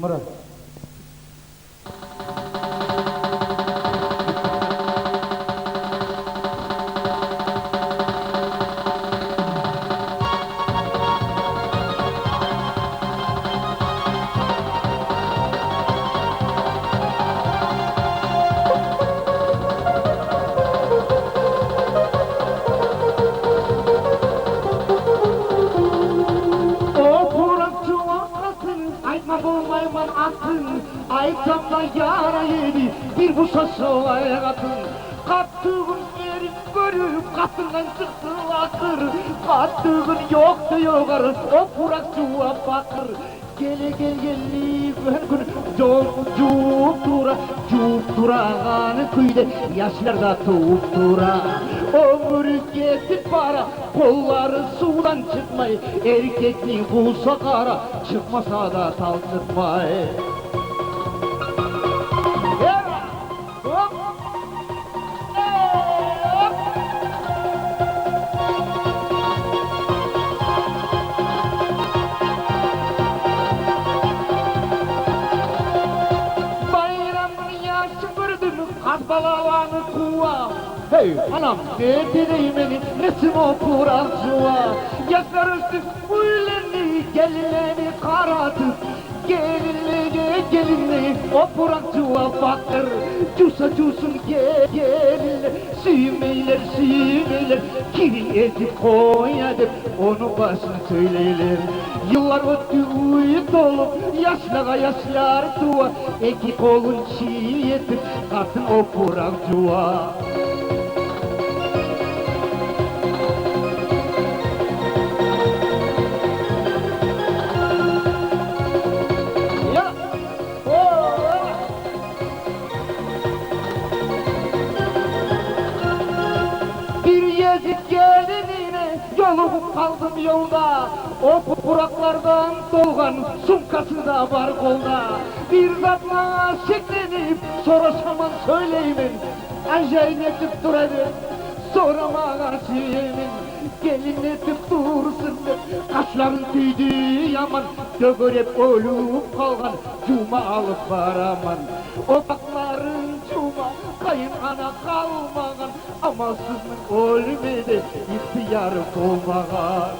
Murat. Aytsam da yara yedi bir bu saçolaya katın. Kattığın yerin görüp katından çıktı akır. Kattığın yoktu yokarı o purakçuğa bakır. Gele gel gelli bir gün cuup durağanı kuyde yaşlarda tuğup dura. Ömrü geçip para kolları sudan çıkmay. Erkekliğin bulsa kara çıkmasa da tal çıkmay. Balavanı kuva. Hey anam ne direğmenin nesin o kurakçuva. Yakarırsın uylerini gelinleri karatıp. Gelinleri o kurakçuva bakır. Cusa cusun gelinler süymeyler kiri edip koyadıp onun başını söyleyler. Yıllar öttü uyut olup yaşlar tuva. Eki kolun çiğ etip katın o kurakçuva. Yolup kaldım yolda, o kuraklardan dolgan sumkası da var kolda. Bir zatla şeklenip soraşaman söyleyimin, acayip etip duradı, sorama karşıyımın. Gelin etip dursun, kaşların tüydü yaman, dögörep ölüp kalgan, cuma alıp baraman. O bakların cuma, kayın ana kalmagan, amalsızın ölmedi, ihtiyarı olmagan.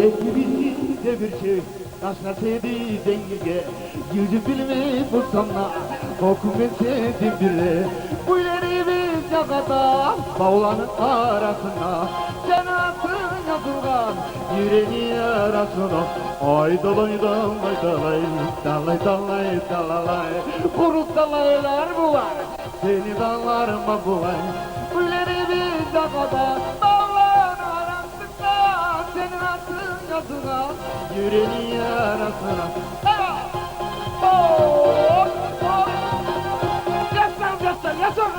Ekibinde bir şey taşlasaydı denge. Yüzü bilmeyi bulsamla kokum etseydim bire. Bu ilerimiz yakada bağlanın arasına. Sen atın yazılgan yüreğin arasına. Ay dalay dalay dalay dalay dalay dalay. Kuruk dalaylar bu var seni dallarma bu ay. Bu ilerimiz yakada yazına, yüreğin yarasına. Yaslan, yaslan!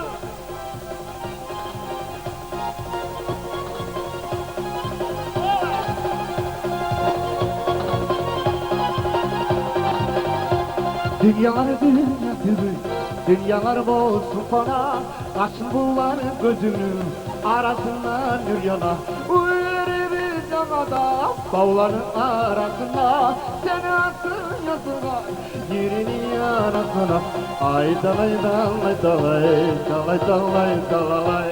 Dünyalar bozsun bana, kaçsın bunların gözünün arasına nüryana. Bağların arasına seni attın yazına, yerini arasına. Ay dalay dalay dalay dalay dalay dalay.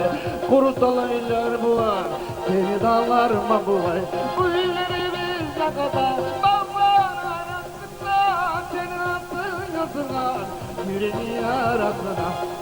Kuru dalaylar bular seni dallarma bulay. Bu illerimiz yakada bağların arasına seni attın yazına, yerini arasına.